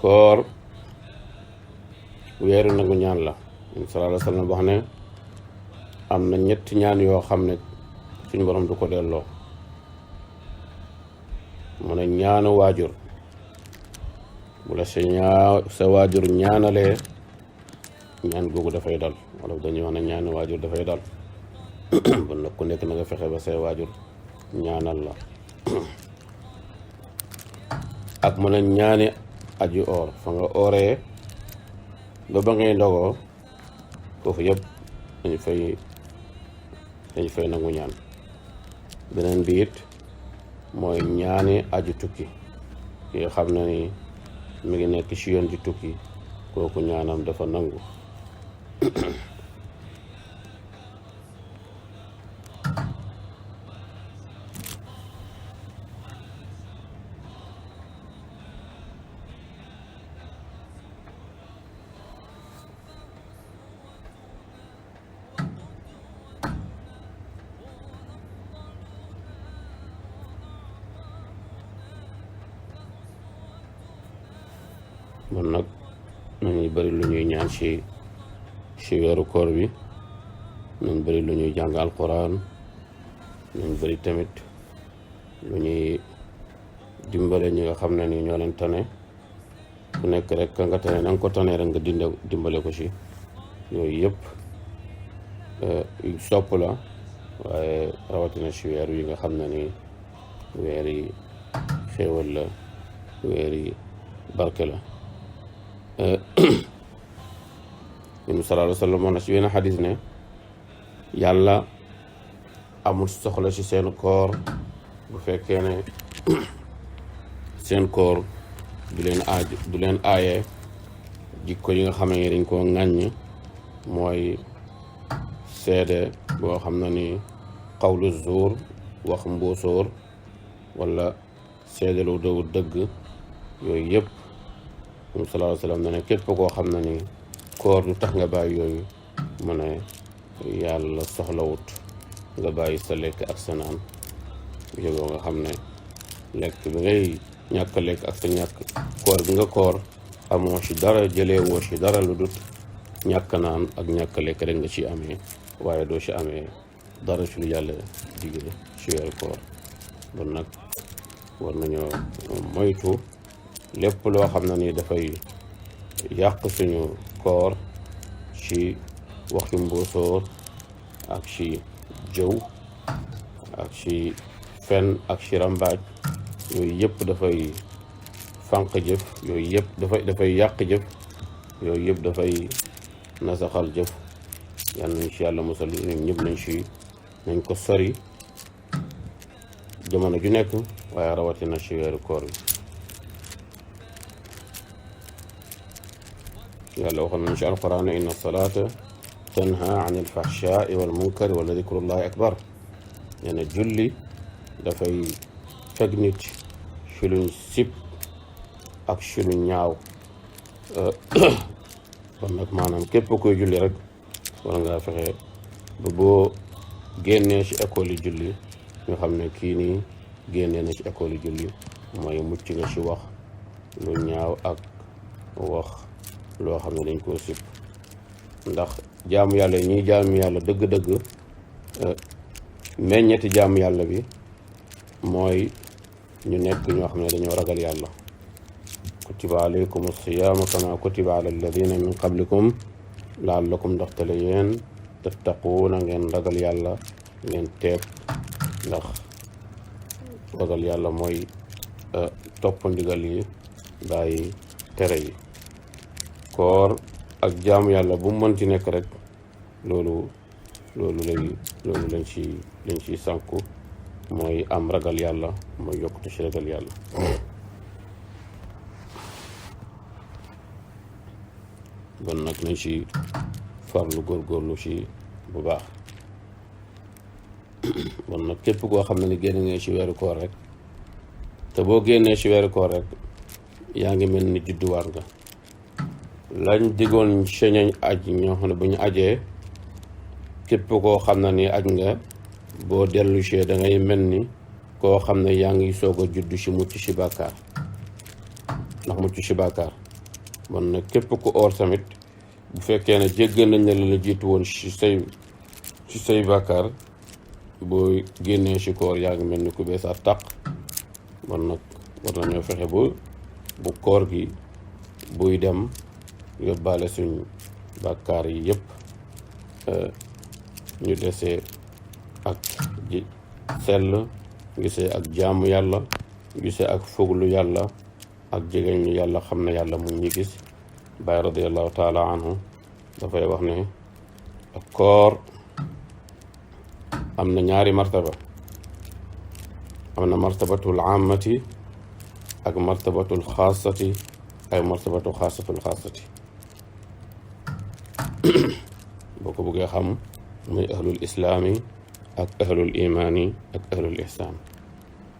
koor weeru nangu ñaan la. sallallahu alayhi wa sallam wax ne am na ñetti ñaan yoo xam ne suñu borom du ko delloo. mu ne ñaanu waajur bu la sa waajur ñaanalee ñaan googu dafay dal, wala dañuy wax ne ñaanu waajur dafay dal. bon nag ku nekk na nga fexe ba say waajur ñaanal la. ak mu ne ñaani aju oor fa nga ooree ba ngay ndogoo foofu yëpp dañu fay nangu ñaan. beneen bi it mooy ñaani aju tukki ki nga xam ne ni mi ngi nekk ci yoon di tukki kooku ñaanam dafa nangu. man nag nañuy bëri lu ñuy ñaan ci weeru koor bi, nañ bëri lu ñuy jàng alquran, nañ bëri tamit lu ñuy dimbale ñi nga xam ne ni ñoo leen tane. ku nekk rek ka nga tane na nga ko tane rek nga dimbale ko ci. yooyu yëpp sopp la, waaye rawatina ci weer yi nga xam ne ni weer yi xéewal la, weer yi barke la. Yonent sallallahu alayhi wa sallam wax na ci benn xadis ne yàlla amul soxla ci seen koor bu fekkee ne seen koor du leen aaye jikko yi nga xam ne dañ koo ŋàññ, mooy seede boo xam ne ni xawlu zuur, wax mbóosóor, wala seede lu dëgg dëgg. yooyu yëpp moom sallallahu alayhi wa sallam ne képp koo xam ne ni koor du tax nga bàyyi yooyu, mu ne yàlla soxlawut nga bàyyi sa lekk ak sa naan. yóbboo nga xam ne lekk bi ngay ñàkk lekk ak sa ñàkk koor bi nga koor amoo ci dara, jëlee woo ci dara lu dut ñàkk naan ak ñàkk lekk rek nga ci amee, waaye doo ci amee dara ci lu yàlla digle ci weeru koor. bon nag war nañoo moytu lépp loo xam ne ni dafay yàq suñu koor ci waxi mbóosóor ak ci jëw ak ci fen ak ci rambaaj. yooyu yëpp dafay fànq jëf, yooyu yëpp dafay yàq jëf, yooyu yëpp dafay nasaxal jëf. yal nañ ci yàlla musal ñun ñëpp nañ ko sori jamono ju nekk, waaye rawatina ci weeru koor bi. yàlla waxoon nañ ci alquran ne inna salaata tanha an alfahshaai wal munkari wala dikrullahi akbar. nee na julli dafay fekk nit ci luñ sib ak ci lu ñaaw. kon nag maanaam képp koy julli rek war ngaa fexe ba boo génnee ci école yi julli nga xam ne kii nii génnee na ci école yi julli, mooy mucc nga ci wax lu ñaaw ak wax loo xam ne dañ koo sib. ndax jaamu yàlla yi ñuy jaamu yàlla dëgg-dëgg meññeti jaamu yàlla bi mooy ñu nekk ñoo xam ne dañoo ragal yàlla. kutiba alaykum as-siyaamu kama kutiba ala alladina min qablikum laallakum ndaxtale yéen tattaquuna ngeen ragal yàlla, ngeen teeb. ndax ragal yàlla mooy topp ndigal yi bàyyi tere yi. koor ak jaamu yàlla bu mu mën ci nekk rek loolu lañ ci sànku, mooy am ragal yàlla, mooy yokkute ci ragal yàlla. bon nag nañ ci farlu góorgóorlu ci bu baax. bon nag képp koo xam ne ni génn nga ci weeru koor rek, te boo génnee ci weeru koor rek yaa ngi mel ni judduwaat nga. lañ digoon ci ñooñ aj ñoo xam ne bu ñu ajee, képp koo xam ne ni aj nga, boo dellu ci da ngay mel ni koo xam ne yaa ngi soog a juddu ci mucc ci bàkkaar. ndax mucc ci bàkkaar bon nag képp ku oor tamit bu fekkee ne jéggal nañ ne la jiitu woon ci say bàkkaar boo génnee ci koor yaa ngi mel ni ku beesaat tàq bon nag war nañoo fexe bu koor gi buy dem yóbbaale suñ bàkkaar yi yëpp ñu desee ak ji sell gisee ak jaamu yàlla gisee ak foglu yàlla ak jegeñ ñu yàlla xam ne yàlla mu ngi gis Baay radiallahu taala anhu dafay wax ne ak koor am na ñaari martaba am na martabatul aamati ak martabatul xaasati ay martabatu xaasatul xaasati boo ko bëggee xam muy ahlul islaami ak ahlul imaani ak ahlul ihsaan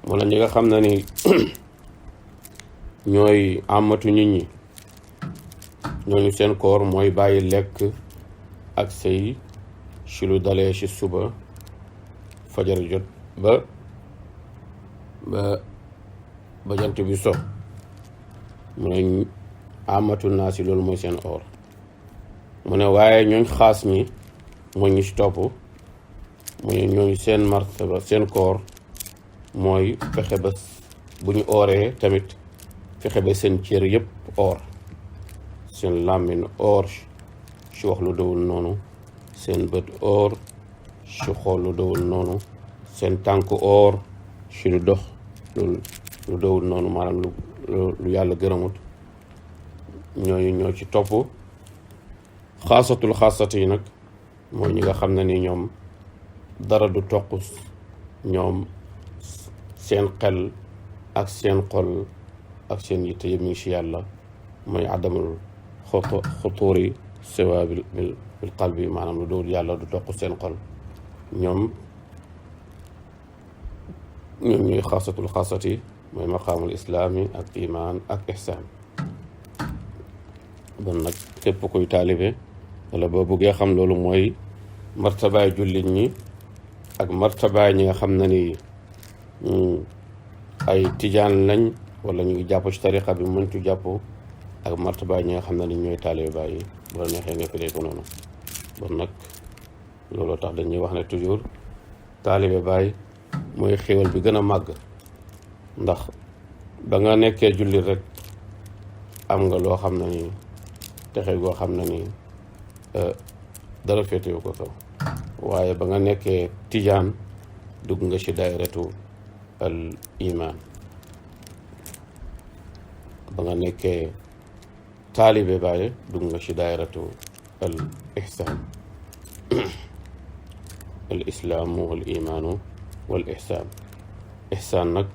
mu la ñi nga xam ne ni ñooy amatu nit ñi ñooñu seen koor mooy bàyyi lekk ak sëy ci lu dalee ci suba fajar jot ba jant bi so mu ne amatu naa si loolu mooy seen or mu ne waaye ñooñ xaas ñi mooy ñi ci topp mu ne ñooñu seen martaba seen koor mooy fexe ba bu ñu ooree tamit fexe ba seen cër yëpp or seen làmmiñ or ci wax lu dawul noonu seen bët or ci xool lu dawul noonu seen tànk or ci lu dox lu dawul noonu maanaam lu yàlla gërëmut ñooñu ñoo ci topp xaasatul xaasat yi nag mooy ñi nga xam ne ni ñoom dara du toq ñoom seen xel ak seen xol ak seen yitte yëpp mi ngi ci yàlla mooy adamul xutuuri siwa bil qalbi maanaam lu dawul yàlla du toq seen xol ñoom ñuy xaasatul xaasat yi mooy maqaamul islaami ak imaan ak ihsaan bon nag képp kuy taalibe wala boo bëggee xam loolu mooy martabaay jullit ñi ak martabaay ñi nga xam ne ni ay tijaan lañ wala ñu ngi jàpp ci tariqa bi mëntu jàpp ak martabaay ñi nga xam ne ni ñooy taalibe Baay yi bu la neexee nga firee ko noonu bon nag looloo tax dañuy wax ne toujours taalibe Baay mooy xéwal bi gën a màgg ndax ba nga nekkee jullit rek am nga loo xam ne ni texe goo xam ne ni dara féetewu ko kaw waaye ba nga nekkee tijaan dugg nga ci daayiratu al iman ba nga nekkee taalibe Baay dugg nga ci daayiratu al ihsaan al islaamu wal imaanu wal ihsaan ihsaan nag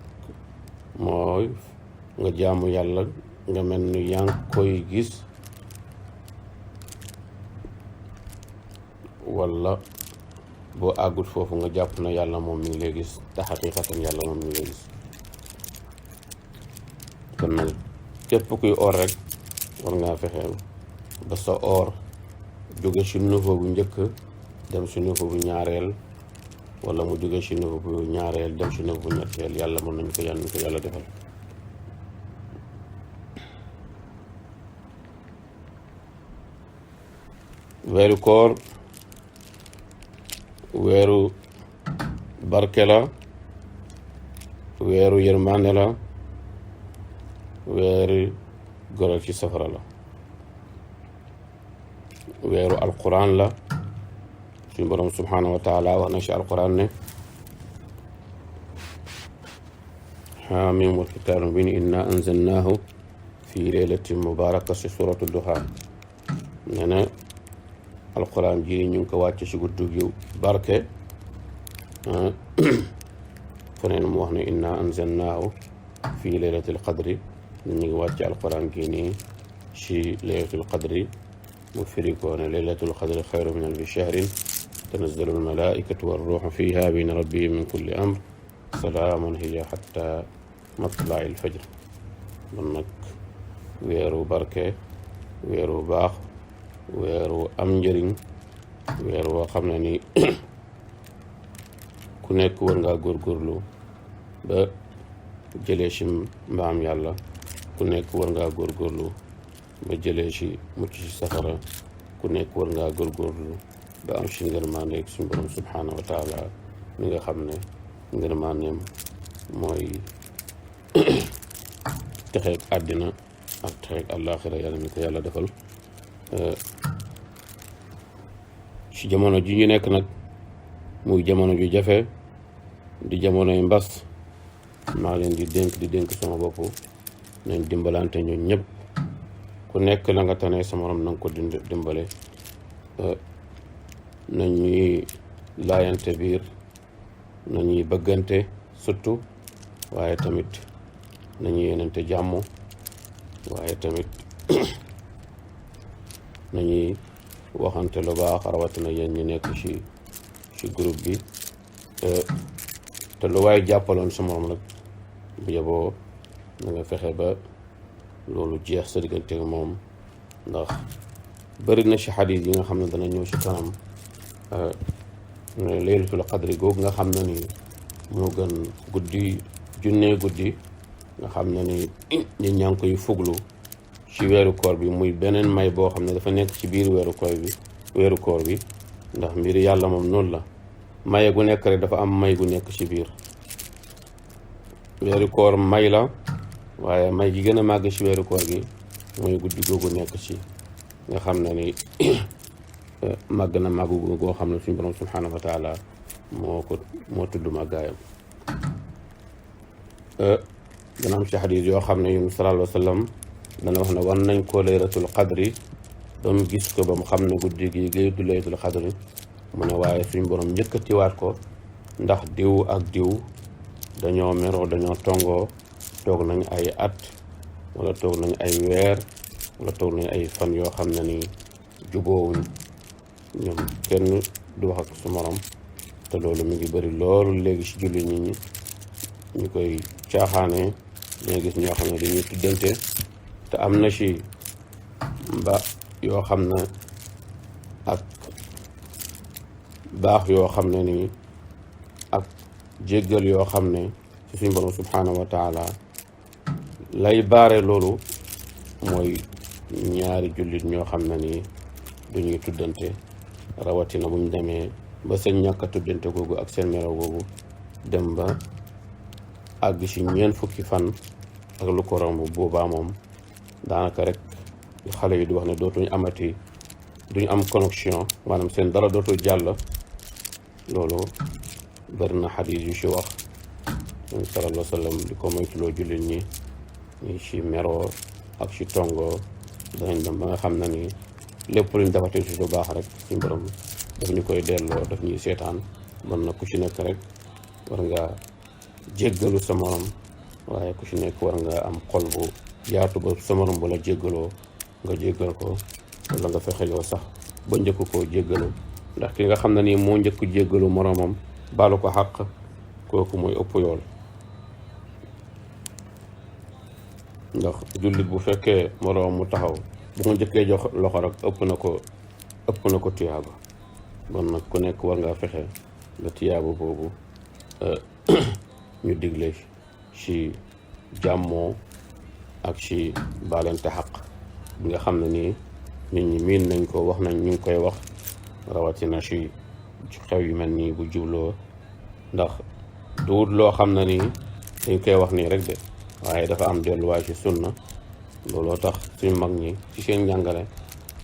mooy nga jaamu yàlla nga mel ni yaa ngi koy gis wala boo àggut foofu nga jàpp na yàlla moom mi ngi lay gis te xaqiiqatan yàlla moom mi ngi lay gis kon nag képp kuy or rek war ngaa fexeel ba sa or jóge ci niveau bu njëkk dem ci niveau bu ñaareel wala mu jóge ci niveau bu ñaareel dem ci niveau bu ñetteel yàlla mën nañu ko yàlla defal weeru koor weeru barke la weeru yërmande la weeru goreel ci safara la weeru alquran la suñu borom subhanahu wa taala wax na ci alquran ne xaamim wal kitaabul mubiin inna anzalnaahu fi laylatin mubaaraka ci suratu duxaan nee na alquran ji ñu ngi ko wàcce ci guddi gi barke feneen mu wax ne inna anzalnaahu fi laylatil qadri ñu ngi wàcce alquran gi nii ci laylatul qadri mu firi ko ne laylatul qadri xayru min alfi shahrin tanazzalu almalaikatu warruuhu fiha bayna rabbihim min kulli amr salaamun hiya hatta matla'il fajr man nag weeru barke weeru baax weeru am njëriñ weer woo xam ne ni ku nekk war ngaa góorgóorlu ba jëlee ci mbaam yàlla ku nekk war ngaa góorgóorlu ba jëlee ci mucc ci safara ku nekk war ngaa góorgóorlu ba am ci ngërmande ak suñu borom subhaanahu wa taala mi nga xam ne ngërmandeem mooy texeeg àddina ak texeeg àllaaxira yàlla ni ko yàlla defal. ci jamono ji ñu nekk nag muy jamono ju jafe di jamonoy mbas maa leen di dénk sama bopp nañ dimbalante ñun ñëpp ku nekk la nga tane sa morom na nga ko dimbale nañuy laayante biir nañuy bëggante surtout waaye tamit nañuy yenente jàmm waaye tamit nañuy waxante lu baax rawatina yéen ñi nekk ci groupe bi te lu waaye jàppaloon sa morom rek bu yeboo na nga fexe ba loolu jeex sa diggante moom ndax bëri na ci xadiis yi nga xam ne dana ñëw ci kanam laylatul qadri googu nga xam ne ni moo gën guddi junne guddi nga xam ne ni ñi ñaa ngi koy fuglu ci weeru koor bi muy beneen may boo xam ne dafa nekk ci biir weeru koor bi ndax mbiri yàlla moom noonu la maye gu nekk rek dafa am may gu nekk ci biir weeru koor may la waaye may gi gën a màgg ci weeru koor gi mooy guddi googu nekk ci nga xam ne ni màgg na màgg goo xam ne suñu borom subhaanahu wa taala moo tudd màggaayam. dana am ci xadiis yoo xam ne yunus sallallahu alayhi wa sallam dana wax ne wan nañ ko laylatul qadri ba mu gis ko ba mu xam ne guddi gi géy du laylatul qadri mu ne waaye suñu borom njëkkatiwaat ko ndax diw ak diw dañoo meroo dañoo tongoo toog nañ ay at wala toog nañ ay weer wala toog nañ ay fan yoo xam ne ni juboowuñ ñoom kenn du wax ak su morom te loolu mi ngi bëri loolu léegi ci julli nit ñi ñu koy caaxaane dañuy gis ñoo xam ne dañuy tuddante te am na ci ba yoo xam ne ak baax yoo xam ne nii ak jéggal yoo xam ne ci suñu borom subhaanahu wa taala lay baare loolu mooy ñaari jullit ñoo xam ne nii duñuy tuddante rawatina buñ demee ba seen ñàkk a tuddante googu ak seen melaw googu dem ba àgg ci ñeent fukki fan ak lu ko romb boobaa moom daanaka rek xale yi di wax ne dootuñu amati duñu am connexion maanaam seen dara dootul jàll loolu bëri na xadiis yu ci wax sallallahu alayhi wa sallam di ko moytuloo jullit ñi ñi ci meroo ak ci tongoo danañ dem ba nga xam ne ni lépp luñ defati ci lu baax rek suñ borom daf ñu koy delloo daf ñuy seetaan mën na ku ci nekk rek war nga jéggalu sa morom waaye ku ci nekk war nga am xol bu yaatu ba sa morom bu la jéggaloo nga jéggal ko wala nga fexe yow sax ba njëkk koo jéggalu ndax ki nga xam ne nii moo njëkk jéggalu moromam baalu ko xàq kooku mooy ëpp yool ndax jullit bu fekkee moroom mu taxaw bu ko njëkkee jox loxo rek ëpp na ko tiyaaba bon nag ku nekk war ngaa fexe nga tiyaaba boobu ñu digle ci jàmmoo ak ci baalante xaq bi nga xam ne nii nit ñi miin nañ ko wax nañ ñu ngi koy wax rawatina ci xew yu mel nii bu jubloo ndax duwut loo xam ne nii dañ koy wax nii rek de waaye dafa am delluwaay ci sunna looloo tax suñu mag ñi ci seen njàngale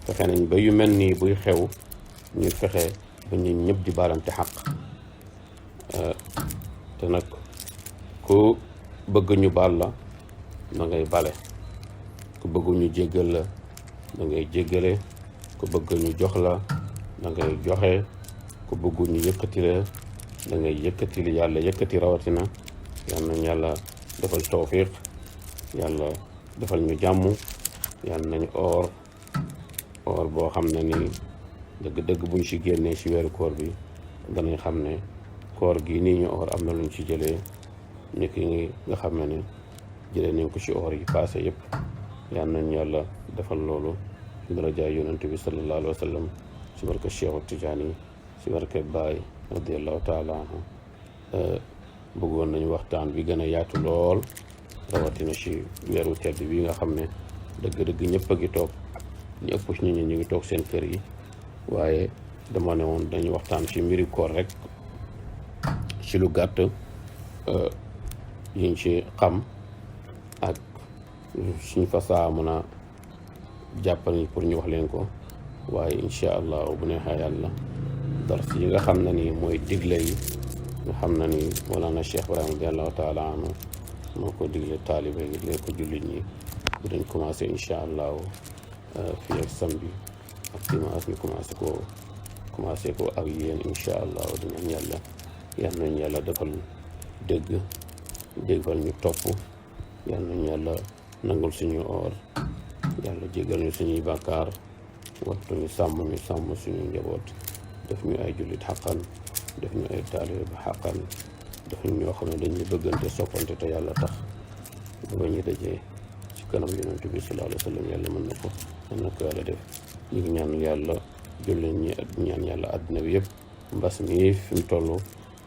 fexe nañ ba yu mel nii buy xew ñu fexe ba nit ñëpp di baalante xaq te nag ku bëgg ñu baal la da ngay bale ku bëgg ñu jéggal la da ngay jéggale ku bëgg ñu jox la da ngay joxe ku bëgg ñu yëkkati la da ngay yëkkati li yàlla yëkkati rawatina yal nañ yàlla defal tawfiq yàlla defal ñu jàmm yal nañ oor boo xam ne ni dëgg-dëgg buñ ci génnee ci weeru koor bi danañ xam ne koor gi nii ñu oor am na luñ ci jëlee ni ki nga xam ne jëlee nañ ko ci oor yi passé yëpp yal nañ yàlla defal loolu ci darajaay yonent bi sallallahu alayhi wa sallam ci barke Cheikh Tidiane ci barke Baay radiallahu taala anhu bëggoon nañu waxtaan bi gën a yaatu lool rawatina ci weeru tedd bi nga xam ne dëgg-dëgg ñëpp a ngi toog ñu ëpp ci nit ñi ñu ngi toog seen kër yi waaye dama ne woon dañu waxtaan ci mbiri koor rek ci lu gàtt yiñ ci xam ak suñ fa saa mën a jàppal ni pour ñu wax leen ko waaye incha allah bu neexee yàlla dars yi nga xam ne ni mooy digle yi nga xam na ni Mawlana Cheikh Ibrahima radiallahu taala anhu moo ko digle taalibe yi digle ko jullit ñi bu dañ commencé incha allahu fii ak samedi ak dimanche ñu commencé ko ak yéen incha allahu dinañ yàlla yal nañ yàlla defal déggal ñu topp yal nañ yàlla nangul suñu oor yàlla jéggal ñu suñuy bàkkaar wattu ñu sàmm suñu njaboot def ñu ay jullit xaqan def ñu ay taalibe ba xaqan def ñu ñoo xam ne dañuy bëggante soppante te yàlla tax ba ñu dajee ci kanam yonent bi sallallahu alayhi wa sallam yàlla mën na ko yàlla def ñu ngi ñaan yàlla jullit ñi ñaan yàlla àddina bi yëpp mbas mi fi mu toll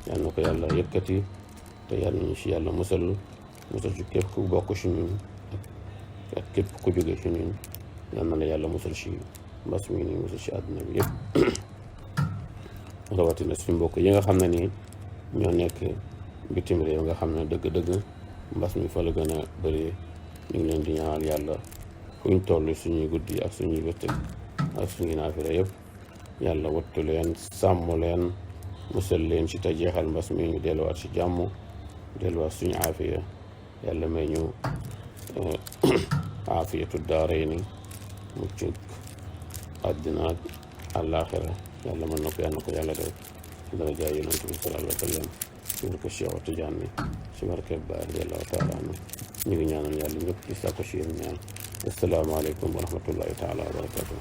yal na ko yàlla yëkkati te yàlla ñu si yàlla musal ci képp ku bokk si ñun ak képp ku jóge si ñun yal na la yàlla musal si mbas mi nii musal si àddina bi yëpp rawatina suñu mbokk yi nga xam ne nii ñoo nekk bitim réew nga xam ne dëgg-dëgg mbas mi fa la gën a bëri ñu ngi leen di ñaanal yàlla fuñ toll suñuy guddi ak suñuy bëccëg ak suñuy naafila yëpp yàlla wattu leen sàmm leen musal leen ci te jeexal mbas mi ñu delluwaat ci jàmm delluwaat suñu aafiya yàlla may ñu aafiyatu daarayni muccug àddina ak àllaaxira yàlla mën na ko yàlla ko yàlla def ci daraja yonent bi sallallahu alayhi wa sallam ci barke Cheikh Tidiane ci barke Baay radiyallahu taala anhu ñu ngi ñaanal yàlla ñëpp ci sàkku ci yéen ñaan asalaamaaleykum wa rahmatullahi taala wa barakatuh